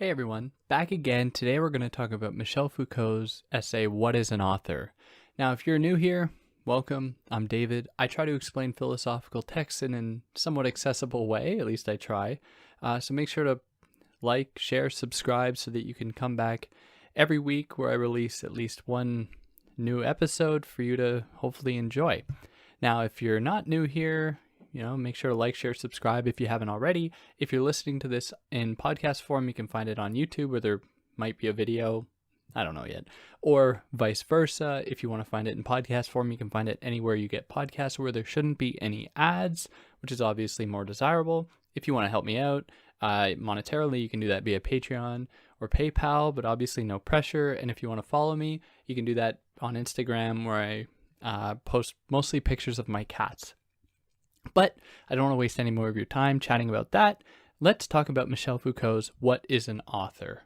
Hey everyone, back again. Today we're going to talk about Michel Foucault's essay, What is an Author? Now, if you're new here, welcome. I'm David. I try to explain philosophical texts in a somewhat accessible way, at least I try. So make sure to like, share, subscribe so that you can come back every week where I release at least one new episode for you to hopefully enjoy. Now, if you're not new here, make sure to like, share, subscribe if you haven't already. If you're listening to this in podcast form, you can find it on YouTube where there might be a video. I don't know yet. Or vice versa. If you want to find it in podcast form, you can find it anywhere you get podcasts where there shouldn't be any ads, which is obviously more desirable. If you want to help me out monetarily, you can do that via Patreon or PayPal, but obviously no pressure. And if you want to follow me, you can do that on Instagram where I post mostly pictures of my cats. But I don't want to waste any more of your time chatting about that. Let's talk about Michel Foucault's What is an Author?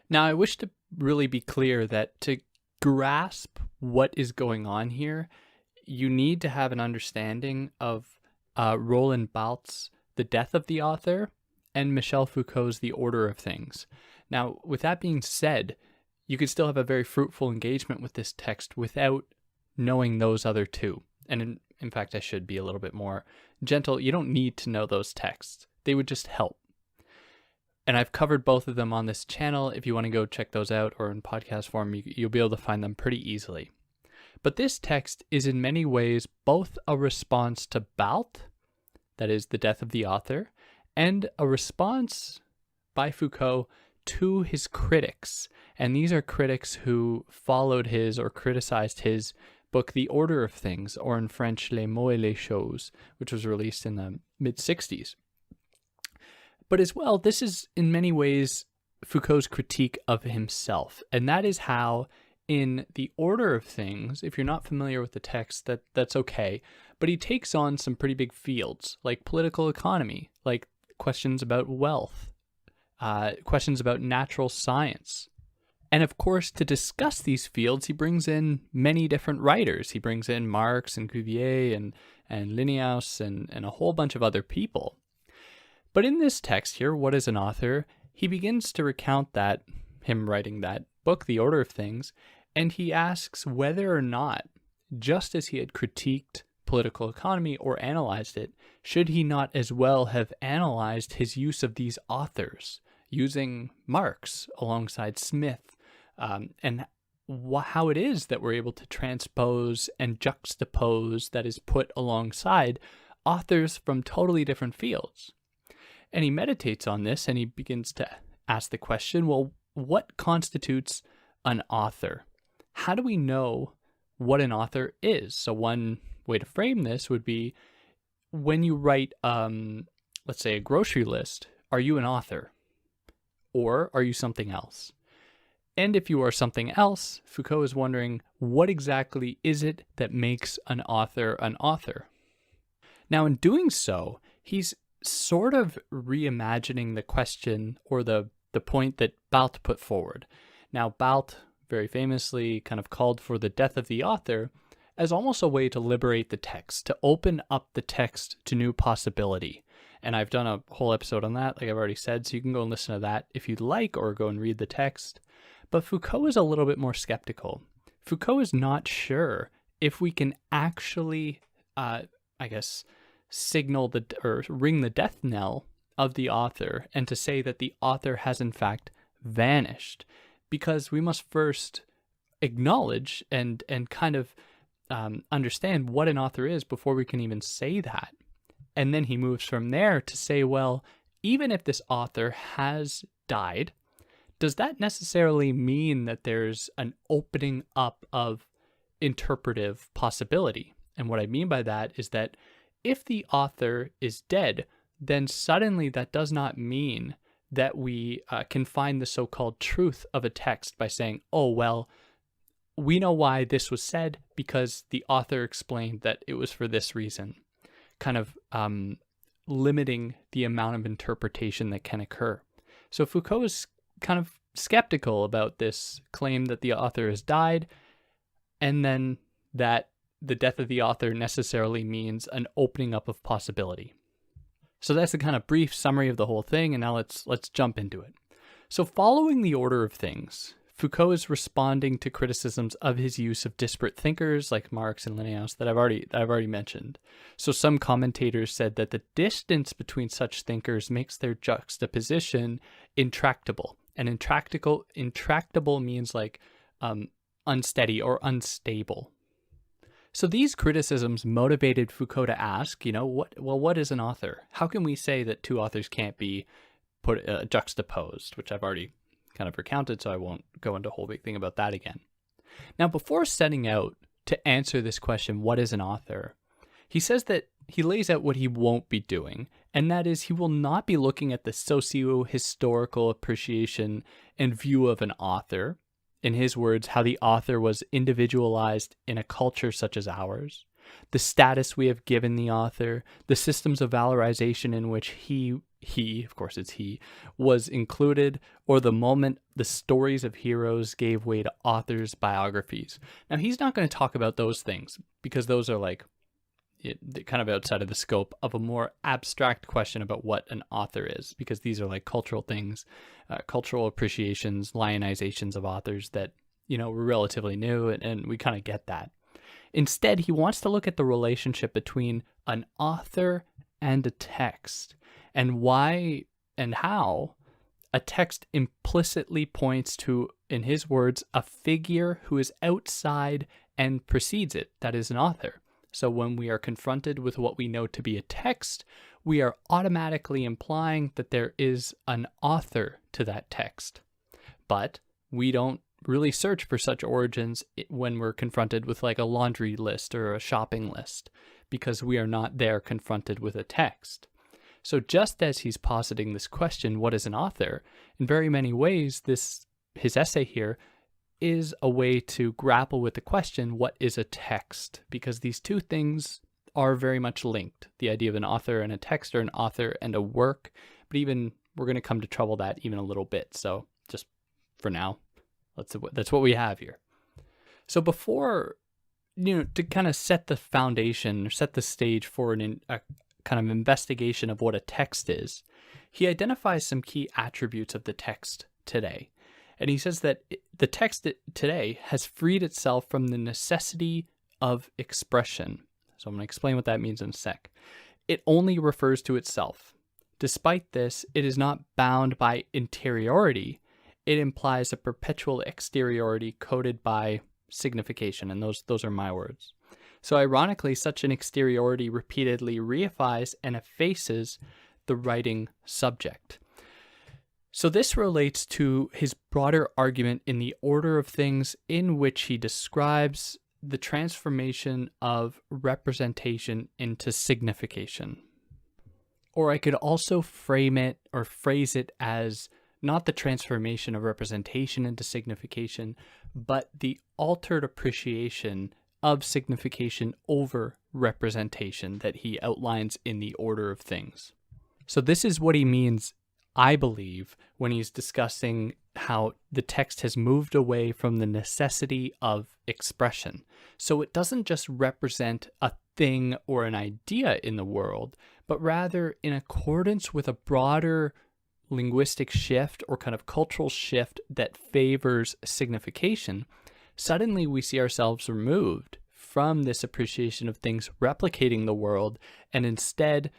Now, I wish to really be clear that to grasp what is going on here, you need to have an understanding of Roland Barthes's The Death of the Author and Michel Foucault's The Order of Things. Now, with that being said, you could still have a very fruitful engagement with this text without knowing those other two. And in fact, I should be a little bit more gentle. You don't need to know those texts. They would just help. And I've covered both of them on this channel. If you want to go check those out or in podcast form, you'll be able to find them pretty easily. But this text is in many ways both a response to Barthes, that is The Death of the Author, and a response by Foucault to his critics. And these are critics who followed his or criticized his book, The Order of Things, or in French, Les mots et les choses, which was released in the mid-60s. But as well, this is in many ways Foucault's critique of himself. And that is how in The Order of Things, if you're not familiar with the text, that's okay. But he takes on some pretty big fields, like political economy, like questions about wealth, questions about natural science. And of course, to discuss these fields, he brings in many different writers. He brings in Marx and Cuvier and Linnaeus and a whole bunch of other people. But in this text here, What is an Author? He begins to recount that, him writing that book, The Order of Things, and he asks whether or not, just as he had critiqued political economy or analyzed it, should he not as well have analyzed his use of these authors, using Marx alongside Smith, and how it is that we're able to transpose and juxtapose, that is, put alongside authors from totally different fields. And he meditates on this and he begins to ask the question, well, what constitutes an author? How do we know what an author is? So one way to frame this would be when you write, let's say, a grocery list, are you an author? Or are you something else? And if you are something else, Foucault is wondering, what exactly is it that makes an author an author? Now, in doing so, he's sort of reimagining the question or the point that Barthes put forward. Now, Barthes very famously kind of called for the death of the author as almost a way to liberate the text, to open up the text to new possibility. And I've done a whole episode on that, like I've already said, so you can go and listen to that if you'd like, or go and read the text. But Foucault is a little bit more skeptical. Foucault is not sure if we can actually, signal or ring the death knell of the author, and to say that the author has in fact vanished, because we must first acknowledge and kind of understand what an author is before we can even say that. And then he moves from there to say, well, even if this author has died, does that necessarily mean that there's an opening up of interpretive possibility? And what I mean by that is that if the author is dead, then suddenly that does not mean that we can find the so-called truth of a text by saying, oh, well, we know why this was said because the author explained that it was for this reason, kind of limiting the amount of interpretation that can occur. So Foucault is kind of skeptical about this claim that the author has died, and then that the death of the author necessarily means an opening up of possibility. So that's the kind of brief summary of the whole thing, and now let's jump into it. So following the order of things, Foucault is responding to criticisms of his use of disparate thinkers like Marx and Linnaeus that I've already mentioned. So some commentators said that the distance between such thinkers makes their juxtaposition intractable. And intractable means like unsteady or unstable. So these criticisms motivated Foucault to ask, what is an author? How can we say that two authors can't be juxtaposed, which I've already kind of recounted, so I won't go into a whole big thing about that again. Now, before setting out to answer this question, what is an author? He says that he lays out what he won't be doing, and that is he will not be looking at the socio-historical appreciation and view of an author, in his words, how the author was individualized in a culture such as ours, the status we have given the author, the systems of valorization in which he, of course it's he, was included, or the moment the stories of heroes gave way to authors' biographies. Now, he's not going to talk about those things because those are kind of outside of the scope of a more abstract question about what an author is, because these are like cultural things, cultural appreciations, lionizations of authors that, were relatively new, and we kind of get that. Instead, he wants to look at the relationship between an author and a text, and why and how a text implicitly points to, in his words, a figure who is outside and precedes it, that is an author. So when we are confronted with what we know to be a text, we are automatically implying that there is an author to that text. But we don't really search for such origins when we're confronted with like a laundry list or a shopping list, because we are not there confronted with a text. So just as he's positing this question, what is an author? In very many ways, his essay here is a way to grapple with the question, what is a text? Because these two things are very much linked. The idea of an author and a text, or an author and a work, but even we're going to come to trouble that even a little bit. So just for now, that's what we have here. So before, to kind of set the foundation or set the stage for a kind of investigation of what a text is, he identifies some key attributes of the text today. And he says that the text today has freed itself from the necessity of expression. So I'm going to explain what that means in a sec. It only refers to itself. Despite this, it is not bound by interiority. It implies a perpetual exteriority coded by signification, and those are my words. So ironically, such an exteriority repeatedly reifies and effaces the writing subject. So this relates to his broader argument in the order of things, in which he describes the transformation of representation into signification. Or I could also phrase it as not the transformation of representation into signification, but the altered appreciation of signification over representation that he outlines in the order of things. So this is what he means, I believe, when he's discussing how the text has moved away from the necessity of expression. So it doesn't just represent a thing or an idea in the world, but rather in accordance with a broader linguistic shift or kind of cultural shift that favors signification. Suddenly we see ourselves removed from this appreciation of things replicating the world, and instead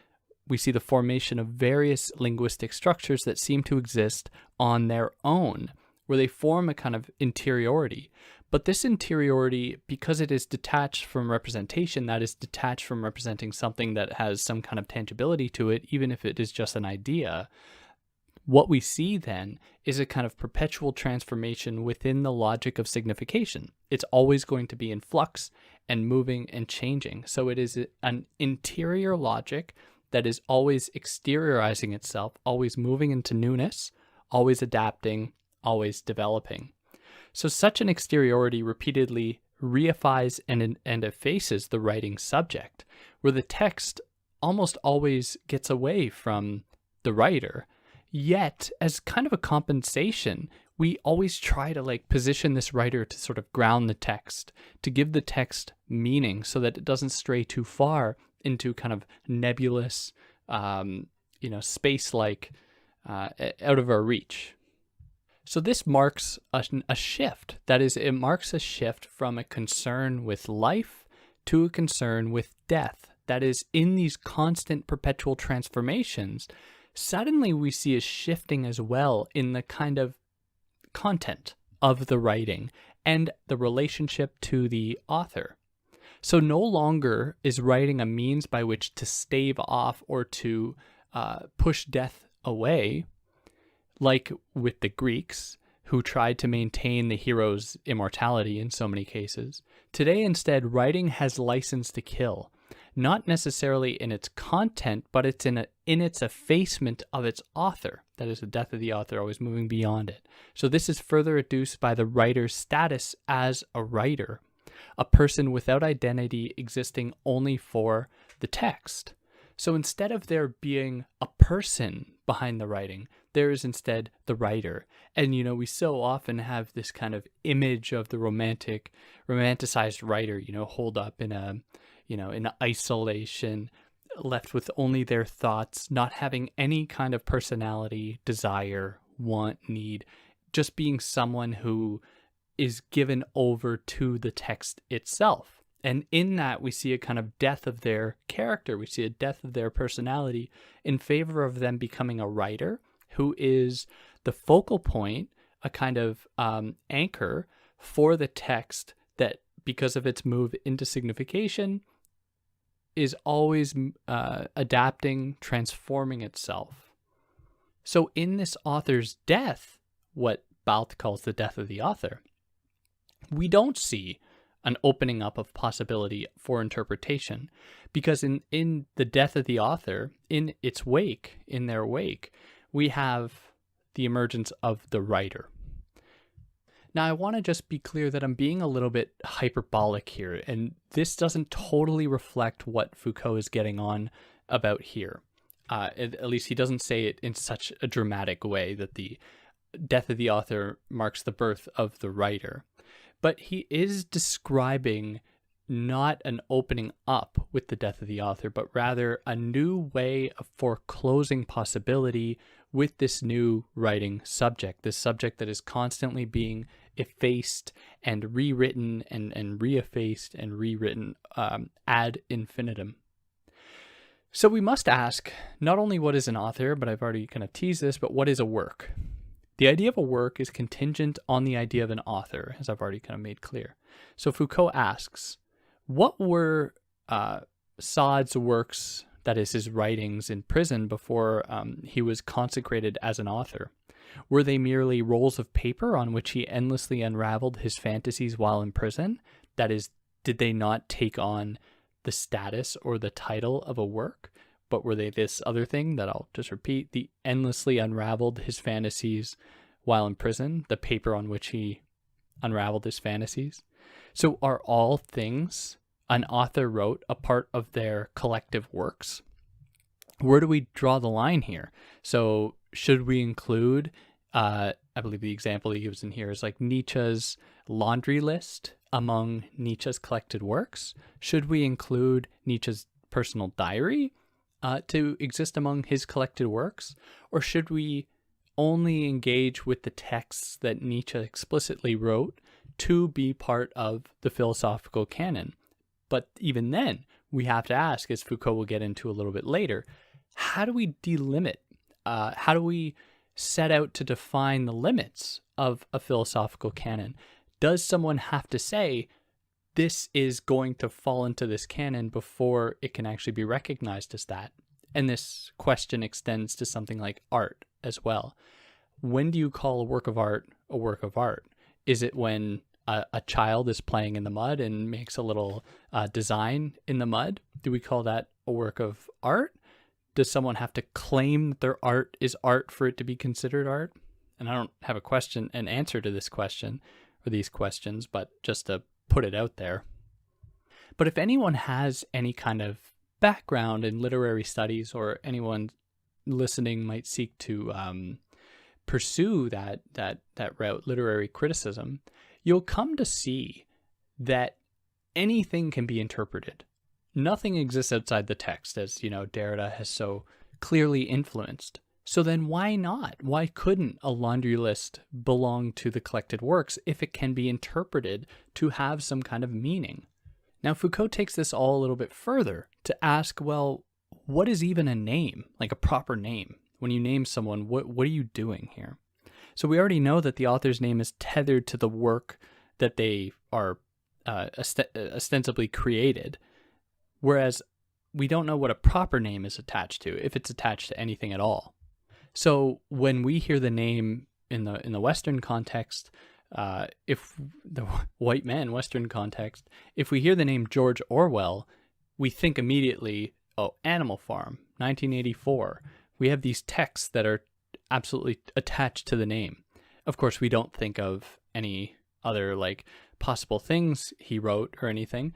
we see the formation of various linguistic structures that seem to exist on their own, where they form a kind of interiority. But this interiority, because it is detached from representation, that is detached from representing something that has some kind of tangibility to it, even if it is just an idea, what we see then is a kind of perpetual transformation within the logic of signification. It's always going to be in flux and moving and changing. So it is an interior logic that is always exteriorizing itself, always moving into newness, always adapting, always developing. So such an exteriority repeatedly reifies and effaces the writing subject, where the text almost always gets away from the writer. Yet, as kind of a compensation, we always try to position this writer to sort of ground the text, to give the text meaning so that it doesn't stray too far into kind of nebulous, space-like, out of our reach. So this marks a shift. That is, it marks a shift from a concern with life to a concern with death. That is, in these constant perpetual transformations, suddenly we see a shifting as well in the kind of content of the writing and the relationship to the author. So no longer is writing a means by which to stave off or to push death away, like with the Greeks, who tried to maintain the hero's immortality in so many cases. Today, instead, writing has license to kill, not necessarily in its content, but it's in its effacement of its author. That is, the death of the author, always moving beyond it. So this is further reduced by the writer's status as a writer, a person without identity existing only for the text. So instead of there being a person behind the writing, there is instead the writer. And, we so often have this kind of image of the romanticized writer, holed up in isolation, left with only their thoughts, not having any kind of personality, desire, want, need, just being someone who is given over to the text itself. And in that, we see a kind of death of their character. We see a death of their personality in favor of them becoming a writer who is the focal point, a kind of anchor for the text that, because of its move into signification, is always adapting, transforming itself. So in this author's death, what Balth calls the death of the author, we don't see an opening up of possibility for interpretation, because in the death of the author, in their wake, we have the emergence of the writer. Now, I want to just be clear that I'm being a little bit hyperbolic here, and this doesn't totally reflect what Foucault is getting on about here. At least he doesn't say it in such a dramatic way that the death of the author marks the birth of the writer. But he is describing not an opening up with the death of the author, but rather a new way of foreclosing possibility with this new writing subject, this subject that is constantly being effaced and rewritten and re-effaced and rewritten ad infinitum. So we must ask not only what is an author, but I've already kind of teased this, but what is a work? The idea of a work is contingent on the idea of an author, as I've already kind of made clear. So Foucault asks, what were Saade's works, that is his writings in prison before he was consecrated as an author? Were they merely rolls of paper on which he endlessly unraveled his fantasies while in prison? That is, did they not take on the status or the title of a work? But were they this other thing that I'll just repeat, the endlessly unraveled his fantasies while in prison, the paper on which he unraveled his fantasies? So are all things an author wrote a part of their collective works? Where do we draw the line here? So should we include, I believe the example he gives in here is like Nietzsche's laundry list among Nietzsche's collected works? Should we include Nietzsche's personal diary to exist among his collected works? Or should we only engage with the texts that Nietzsche explicitly wrote to be part of the philosophical canon? But even then, we have to ask, as Foucault will get into a little bit later, how do we delimit? How do we set out to define the limits of a philosophical canon? Does someone have to say, this is going to fall into this canon before it can actually be recognized as that? And this question extends to something like art as well. When do you call a work of art a work of art? Is it when a child is playing in the mud and makes a little design in the mud? Do we call that a work of art? Does someone have to claim that their art is art for it to be considered art? And I don't have an answer to this question or these questions, but just to put it out there. But if anyone has any kind of background in literary studies, or anyone listening might seek to pursue that route, literary criticism, you'll come to see that anything can be interpreted. Nothing exists outside the text, as Derrida has so clearly influenced. So then why not? Why couldn't a laundry list belong to the collected works if it can be interpreted to have some kind of meaning? Now, Foucault takes this all a little bit further to ask, well, what is even a name, like a proper name? When you name someone, what are you doing here? So we already know that the author's name is tethered to the work that they are ostensibly created, whereas we don't know what a proper name is attached to, if it's attached to anything at all. So when we hear the name in the Western context, if the white man Western context, if we hear the name George Orwell, we think immediately, oh, Animal Farm, 1984. We have these texts that are absolutely attached to the name. Of course, we don't think of any other like possible things he wrote or anything,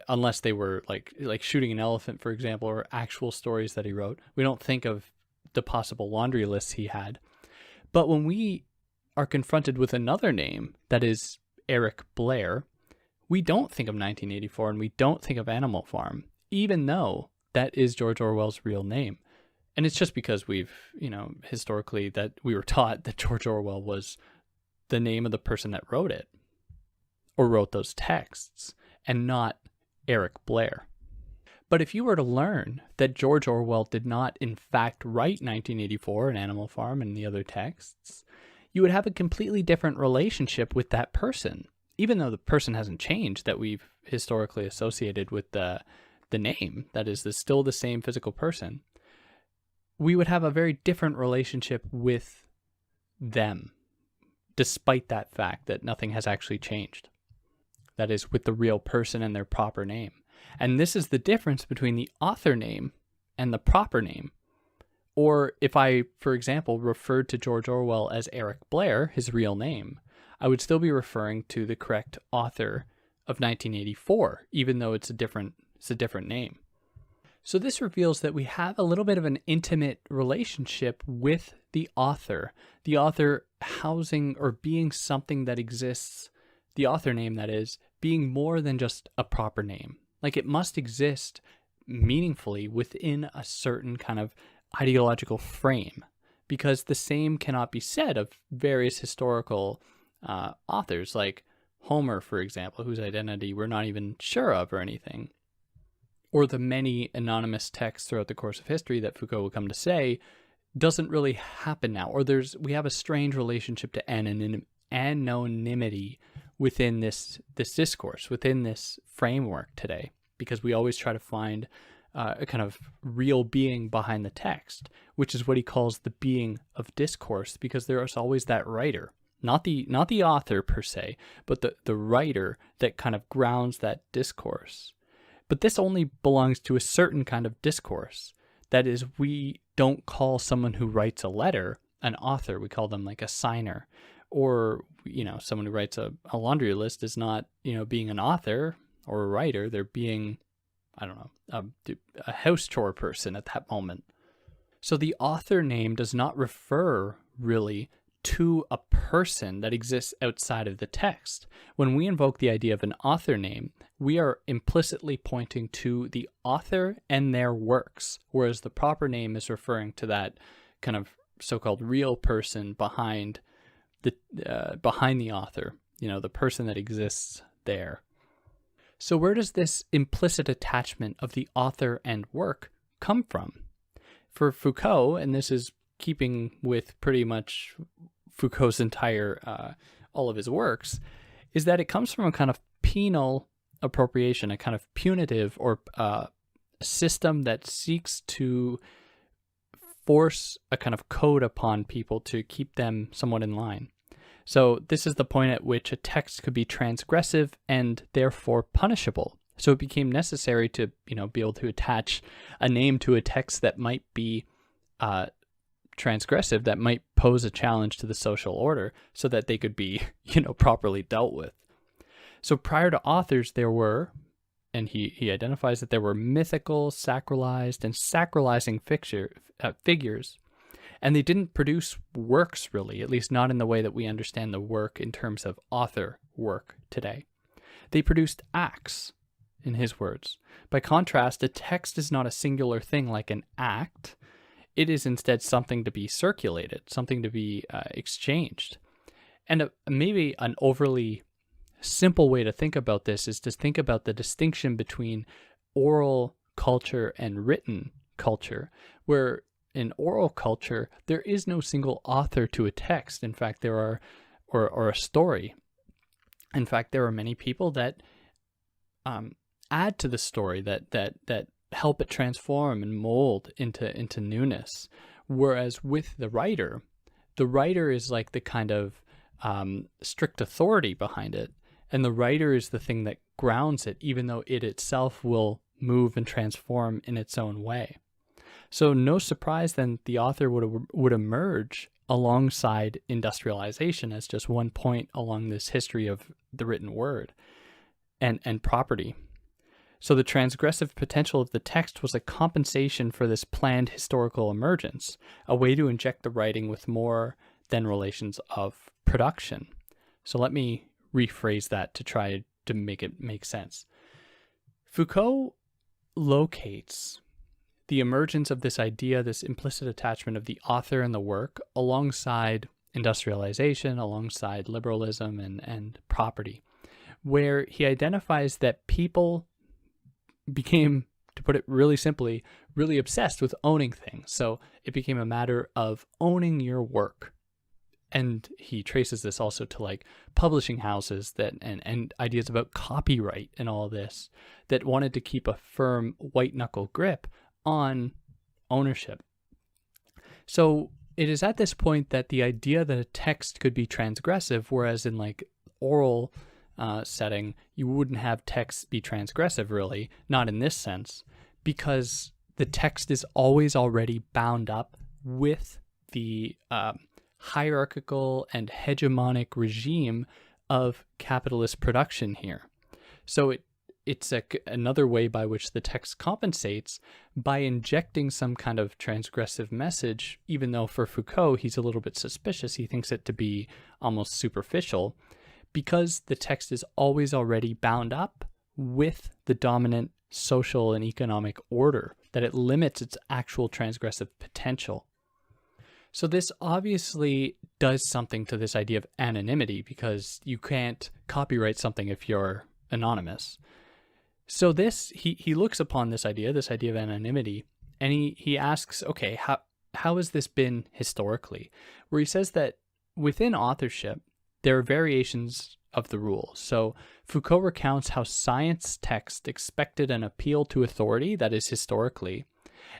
unless they were like Shooting an Elephant, for example, or actual stories that he wrote. We don't think of the possible laundry lists he had. But when we are confronted with another name that is Eric Blair, we don't think of 1984 and we don't think of Animal Farm, even though that is George Orwell's real name. And it's just because we've, historically that we were taught that George Orwell was the name of the person that wrote it or wrote those texts and not Eric Blair. But if you were to learn that George Orwell did not in fact write 1984 and Animal Farm and the other texts, you would have a completely different relationship with that person, even though the person hasn't changed that we've historically associated with the name, that is still the same physical person. We would have a very different relationship with them, despite that fact that nothing has actually changed. That is, with the real person and their proper name. And this is the difference between the author name and the proper name. Or if I, for example, referred to George Orwell as Eric Blair, his real name, I would still be referring to the correct author of 1984, even though it's a different name. So this reveals that we have a little bit of an intimate relationship with the author housing or being something that exists, the author name that is, being more than just a proper name. Like it must exist meaningfully within a certain kind of ideological frame, because the same cannot be said of various historical authors like Homer, for example, whose identity we're not even sure of or anything, or the many anonymous texts throughout the course of history that Foucault will come to say doesn't really happen now, or we have a strange relationship to anonymity within this discourse, within this framework today, because we always try to find a kind of real being behind the text, which is what he calls the being of discourse, because there is always that writer, not the author per se, but the writer that kind of grounds that discourse. But this only belongs to a certain kind of discourse. That is, we don't call someone who writes a letter an author. We call them like a signer. Or, someone who writes a laundry list is not, being an author or a writer. They're being, I don't know, a house chore person at that moment. So the author name does not refer really to a person that exists outside of the text. When we invoke the idea of an author name, we are implicitly pointing to the author and their works, whereas the proper name is referring to that kind of so-called real person behind the author, the person that exists there. So where does this implicit attachment of the author and work come from? For Foucault, and this is keeping with pretty much Foucault's entire, all of his works, is that it comes from a kind of penal appropriation, a kind of punitive or system that seeks to force a kind of code upon people to keep them somewhat in line. So this is the point at which a text could be transgressive and therefore punishable. So it became necessary to, be able to attach a name to a text that might be transgressive, that might pose a challenge to the social order, so that they could be, properly dealt with. So prior to authors, there were, and he identifies that there were mythical, sacralized, and sacralizing figures, and they didn't produce works really, at least not in the way that we understand the work in terms of author work today. They produced acts, in his words. By contrast, a text is not a singular thing like an act. It is instead something to be circulated, something to be exchanged. And maybe an overly simple way to think about this is to think about the distinction between oral culture and written culture, where in oral culture, there is no single author to a text. In fact, there are, or a story. In fact, there are many people that add to the story, that help it transform and mold into newness. Whereas with the writer is like the kind of strict authority behind it. And the writer is the thing that grounds it, even though it itself will move and transform in its own way. So no surprise then the author would emerge alongside industrialization as just one point along this history of the written word and property. So the transgressive potential of the text was a compensation for this planned historical emergence, a way to inject the writing with more than relations of production. So let me rephrase that to try to make it make sense. Foucault locates the emergence of this idea, this implicit attachment of the author and the work, alongside industrialization, alongside liberalism and property, where he identifies that people became, to put it really simply, really obsessed with owning things. So it became a matter of owning your work. And he traces this also to like publishing houses that and ideas about copyright and all this that wanted to keep a firm white knuckle grip on ownership. So it is at this point that the idea that a text could be transgressive, whereas in like oral setting, you wouldn't have texts be transgressive really, not in this sense, because the text is always already bound up with the hierarchical and hegemonic regime of capitalist production here. So it's another way by which the text compensates by injecting some kind of transgressive message, even though for Foucault, he's a little bit suspicious. He thinks it to be almost superficial, because the text is always already bound up with the dominant social and economic order, that it limits its actual transgressive potential. So this obviously does something to this idea of anonymity, because you can't copyright something if you're anonymous. So this, he looks upon this idea of anonymity, and he asks, okay, how has this been historically? Where he says that within authorship, there are variations of the rule. So Foucault recounts how science text expected an appeal to authority, that is historically,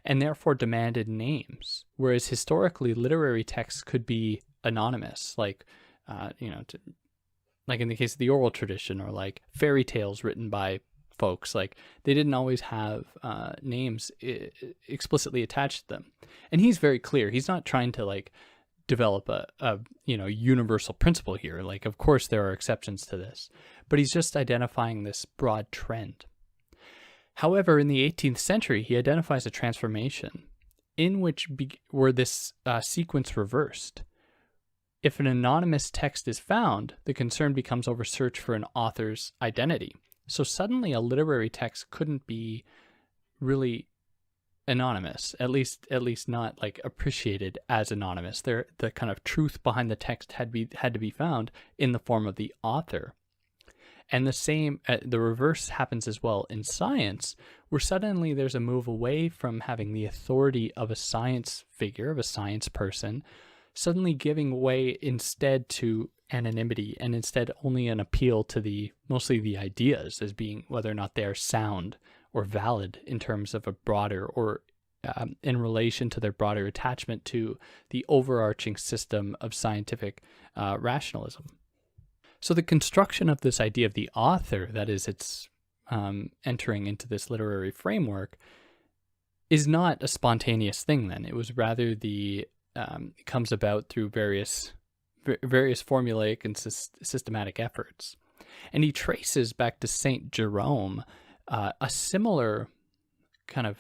and therefore demanded names, whereas historically literary texts could be anonymous, like like in the case of the oral tradition, or like fairy tales written by folks, like they didn't always have names explicitly attached to them. And he's very clear. He's not trying to like develop a universal principle here. Like, of course there are exceptions to this, but he's just identifying this broad trend. However, in the 18th century, he identifies a transformation in which where this sequence reversed. If an anonymous text is found, the concern becomes over search for an author's identity. So suddenly a literary text couldn't be really anonymous, at least not like appreciated as anonymous. The kind of truth behind the text had to be found in the form of the author. And the same, the reverse happens as well in science, where suddenly there's a move away from having the authority of a science figure, of a science person, suddenly giving way instead to anonymity, and instead only an appeal to mostly the ideas as being whether or not they are sound or valid in terms of a broader, or in relation to their broader attachment to the overarching system of scientific rationalism. So the construction of this idea of the author, that is, it's entering into this literary framework, is not a spontaneous thing then. It was rather it comes about through various formulaic and systematic efforts. And he traces back to Saint Jerome a similar kind of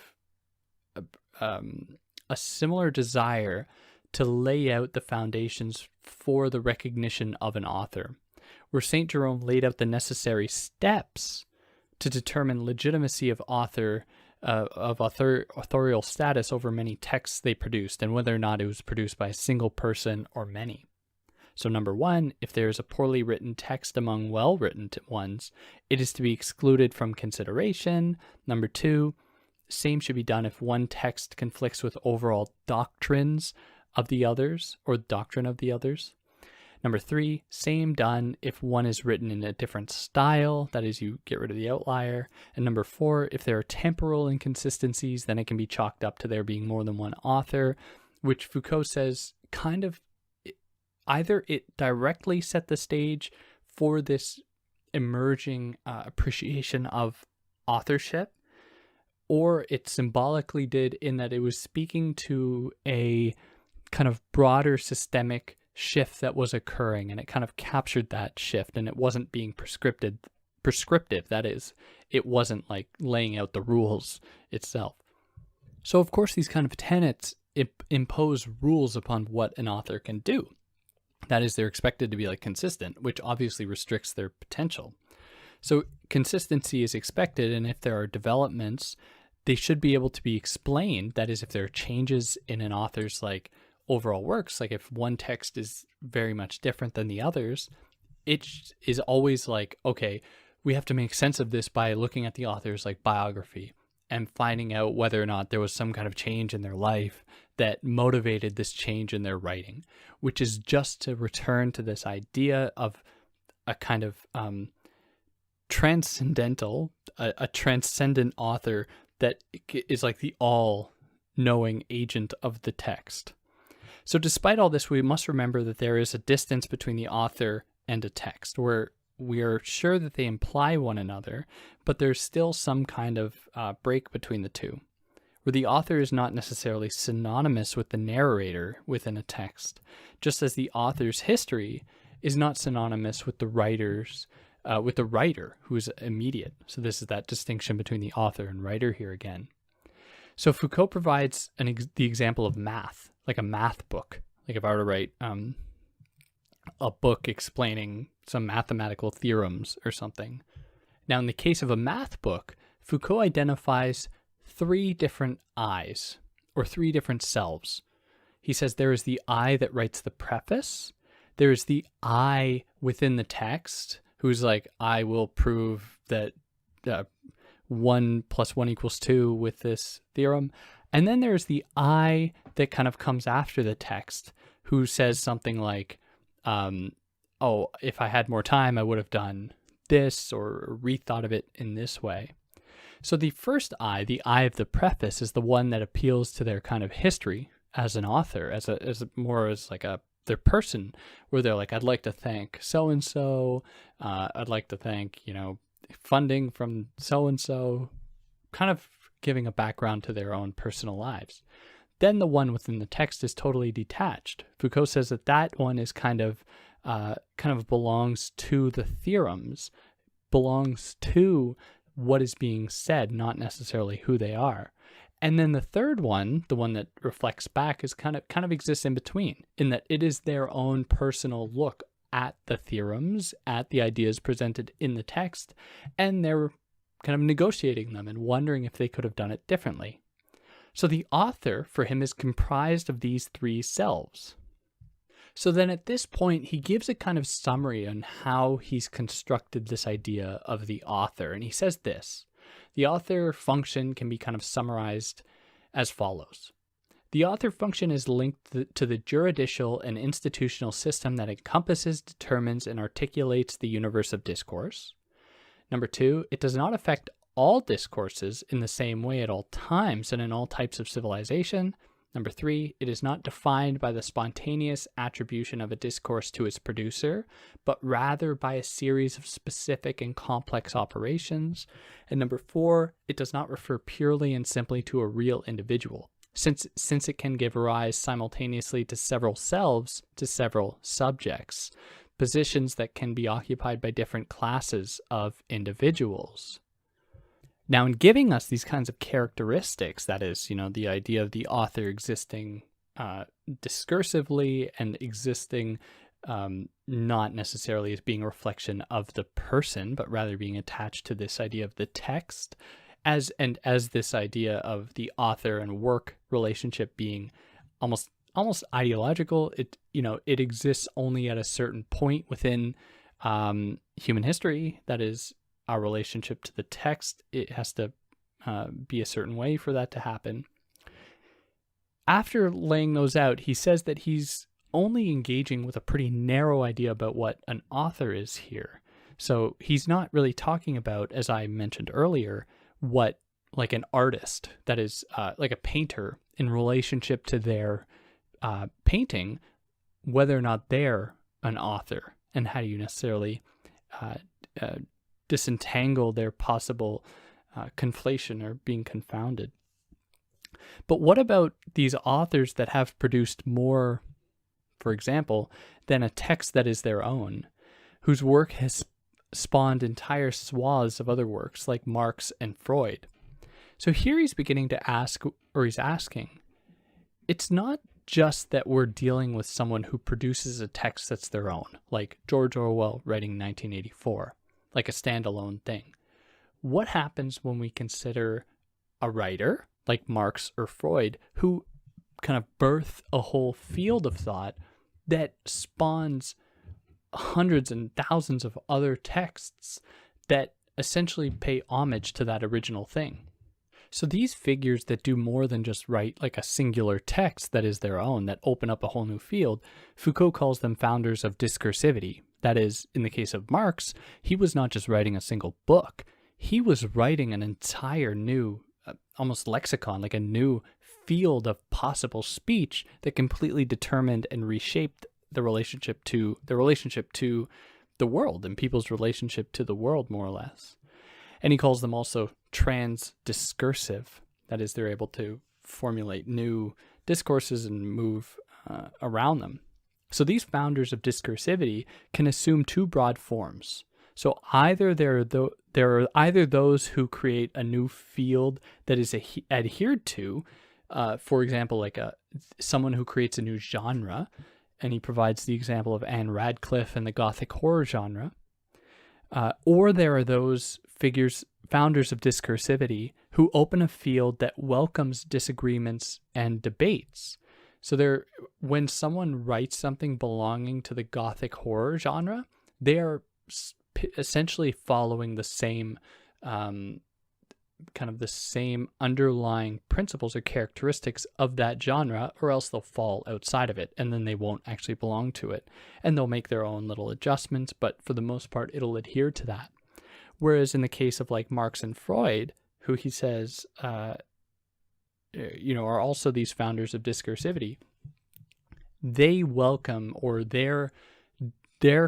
a similar desire to lay out the foundations for the recognition of an author, where Saint Jerome laid out the necessary steps to determine legitimacy of author authorial status over many texts they produced and whether or not it was produced by a single person or many. So number one, if there is a poorly written text among well-written ones, it is to be excluded from consideration. Number two, same should be done if one text conflicts with overall doctrines of the others or doctrine of the others. Number three, same done if one is written in a different style, that is, you get rid of the outlier. And number four, if there are temporal inconsistencies, then it can be chalked up to there being more than one author, which Foucault says kind of either it directly set the stage for this emerging appreciation of authorship, or it symbolically did in that it was speaking to a kind of broader systemic shift that was occurring, and it kind of captured that shift, and it wasn't being prescriptive. That is, it wasn't like laying out the rules itself. So of course these kind of tenets impose rules upon what an author can do. That is, they're expected to be like consistent, which obviously restricts their potential. So consistency is expected, and if there are developments, they should be able to be explained. That is, if there are changes in an author's like overall works, like if one text is very much different than the others, it is always like, okay, we have to make sense of this by looking at the author's like biography and finding out whether or not there was some kind of change in their life that motivated this change in their writing, which is just to return to this idea of a kind of transcendental, a transcendent author that is like the all-knowing agent of the text. So despite all this, we must remember that there is a distance between the author and a text, where we are sure that they imply one another, but there's still some kind of break between the two, where the author is not necessarily synonymous with the narrator within a text, just as the author's history is not synonymous with the writer who is immediate. So this is that distinction between the author and writer here again. So Foucault provides the example of math, like a math book. Like if I were to write a book explaining some mathematical theorems or something. Now, in the case of a math book, Foucault identifies three different I's, or three different selves. He says there is the I that writes the preface, there is the I within the text, who's like, I will prove that 1 + 1 = 2 with this theorem. And then there's the I that kind of comes after the text, who says something like, oh, if I had more time, I would have done this or rethought of it in this way. So the first I, the I of the preface, is the one that appeals to their kind of history as an author, as their person, where they're like, I'd like to thank so-and-so, I'd like to thank, funding from so-and-so, kind of giving a background to their own personal lives. Then the one within the text is totally detached. Foucault says that one is kind of belongs to the theorems, belongs to what is being said, not necessarily who they are. And then the third one, the one that reflects back, is kind of exists in between, in that it is their own personal look at the theorems, at the ideas presented in the text, and they're kind of negotiating them and wondering if they could have done it differently. So the author, for him, is comprised of these three selves. So then at this point, he gives a kind of summary on how he's constructed this idea of the author. And he says this: the author function can be kind of summarized as follows. The author function is linked to the juridical and institutional system that encompasses, determines, and articulates the universe of discourse. Number two, it does not affect all discourses in the same way at all times and in all types of civilization. Number three, it is not defined by the spontaneous attribution of a discourse to its producer, but rather by a series of specific and complex operations. And number four, it does not refer purely and simply to a real individual, since it can give rise simultaneously to several selves, to several subjects, positions that can be occupied by different classes of individuals. Now, in giving us these kinds of characteristics, that is, the idea of the author existing discursively and existing not necessarily as being a reflection of the person, but rather being attached to this idea of the text, as this idea of the author and work relationship being almost ideological. It exists only at a certain point within human history. That is our relationship to the text. It has to be a certain way for that to happen. After laying those out, he says that he's only engaging with a pretty narrow idea about what an author is here. So he's not really talking about, as I mentioned earlier, what like an artist, that is like a painter, in relationship to their painting, whether or not they're an author, and how do you necessarily disentangle their possible conflation or being confounded. But what about these authors that have produced more, for example, than a text that is their own, whose work has spawned entire swaths of other works like Marx and Freud? So here he's beginning to ask, or he's asking, it's not just that we're dealing with someone who produces a text that's their own, like George Orwell writing 1984, like a standalone thing. What happens when we consider a writer like Marx or Freud who kind of birth a whole field of thought that spawns hundreds and thousands of other texts that essentially pay homage to that original thing? So these figures that do more than just write like a singular text that is their own, that open up a whole new field, Foucault calls them founders of discursivity. That is, in the case of Marx, he was not just writing a single book, he was writing an entire new, almost lexicon, like a new field of possible speech that completely determined and reshaped the relationship to the world and people's relationship to the world, more or less. And he calls them also transdiscursive. That is, they're able to formulate new discourses and move around them. So these founders of discursivity can assume two broad forms. So either there are either those who create a new field that is adhered to, for example, like someone who creates a new genre, and he provides the example of Anne Radcliffe and the Gothic horror genre, or there are those figures, founders of discursivity, who open a field that welcomes disagreements and debates. So when someone writes something belonging to the Gothic horror genre, they are essentially following the same kind of the same underlying principles or characteristics of that genre, or else they'll fall outside of it and then they won't actually belong to it, and they'll make their own little adjustments, but for the most part it'll adhere to that. Whereas in the case of like Marx and Freud, who he says are also these founders of discursivity, they welcome, or their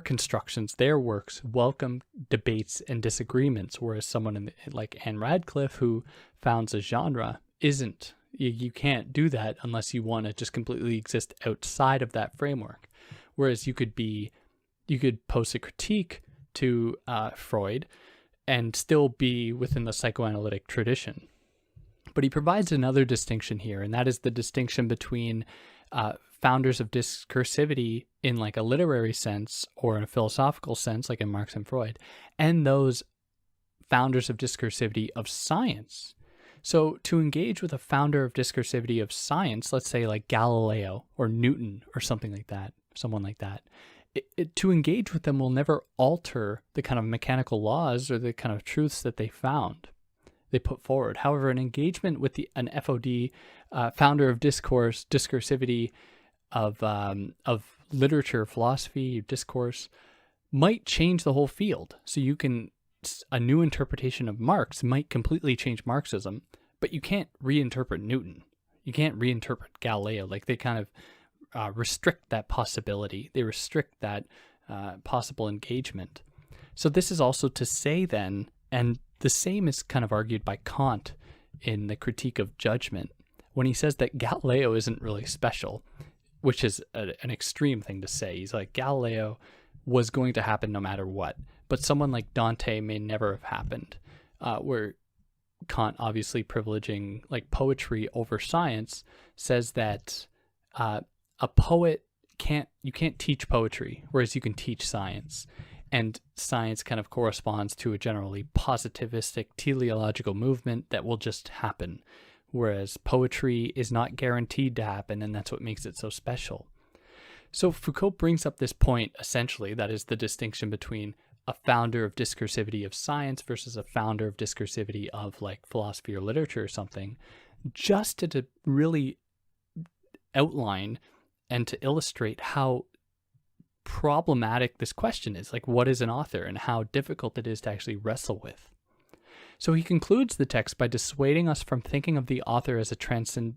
constructions, their works welcome debates and disagreements, whereas someone like Anne Radcliffe, who founds a genre, isn't. You can't do that unless you want to just completely exist outside of that framework. Whereas you could post a critique to Freud and still be within the psychoanalytic tradition. But he provides another distinction here, and that is the distinction between founders of discursivity in like a literary sense or in a philosophical sense, like in Marx and Freud, and those founders of discursivity of science. So to engage with a founder of discursivity of science, let's say like Galileo or Newton or something like that, someone like that, to engage with them will never alter the kind of mechanical laws or the kind of truths that they put forward. However, an engagement with an FOD, founder of discursivity of literature, philosophy, discourse, might change the whole field. So a new interpretation of Marx might completely change Marxism, but you can't reinterpret Newton. You can't reinterpret Galileo. Like they kind of restrict that possibility. They restrict that possible engagement. So this is also to say then, and the same is kind of argued by Kant in the Critique of Judgment, when he says that Galileo isn't really special, which is an extreme thing to say. He's like, Galileo was going to happen no matter what, but someone like Dante may never have happened, where Kant, obviously privileging like poetry over science, says that a poet you can't teach poetry, whereas you can teach science. And science kind of corresponds to a generally positivistic teleological movement that will just happen, whereas poetry is not guaranteed to happen, and that's what makes it so special. So Foucault brings up this point, essentially, that is the distinction between a founder of discursivity of science versus a founder of discursivity of like philosophy or literature or something, just to really outline and to illustrate how problematic this question is, like what is an author, and how difficult it is to actually wrestle with. So he concludes the text by dissuading us from thinking of the author as a transcendent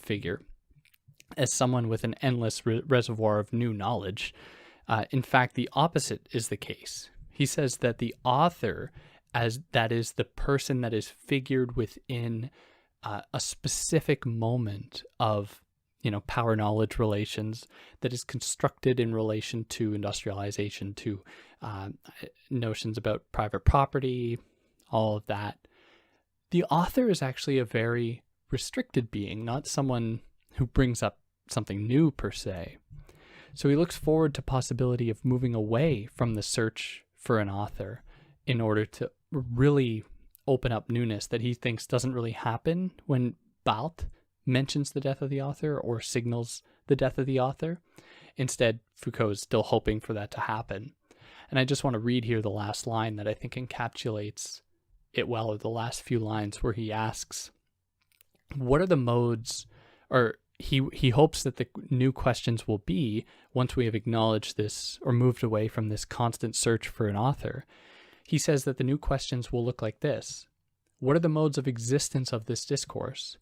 figure, as someone with an endless reservoir of new knowledge. In fact, the opposite is the case. He says that the author, as that is the person that is figured within a specific moment of power-knowledge relations, that is constructed in relation to industrialization, to notions about private property, all of that. The author is actually a very restricted being, not someone who brings up something new per se. So he looks forward to possibility of moving away from the search for an author in order to really open up newness that he thinks doesn't really happen when Barthes mentions the death of the author or signals the death of the author. Instead, Foucault is still hoping for that to happen. And I just want to read here the last line that I think encapsulates it well, or the last few lines, where he asks, what are the modes, or he hopes that the new questions will be, once we have acknowledged this or moved away from this constant search for an author, he says that the new questions will look like this. What are the modes of existence of this discourse?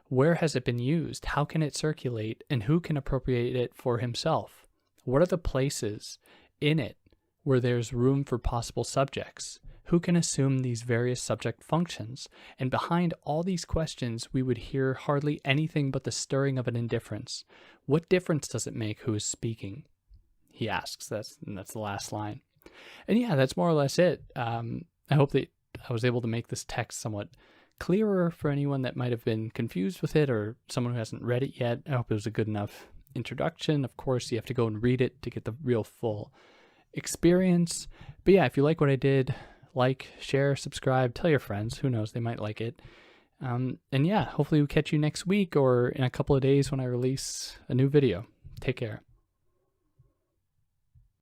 Where has it been used? How can it circulate? And who can appropriate it for himself? What are the places in it where there's room for possible subjects? Who can assume these various subject functions? And behind all these questions, we would hear hardly anything but the stirring of an indifference. What difference does it make who is speaking? He asks. That's the last line. And yeah, that's more or less it. I hope that I was able to make this text somewhat clearer for anyone that might have been confused with it, or someone who hasn't read it yet. I hope it was a good enough introduction. Of course, you have to go and read it to get the real full experience. But yeah, if you like what I did, like, share, subscribe, tell your friends. Who knows, they might like it. And yeah, hopefully we'll catch you next week or in a couple of days when I release a new video. Take care.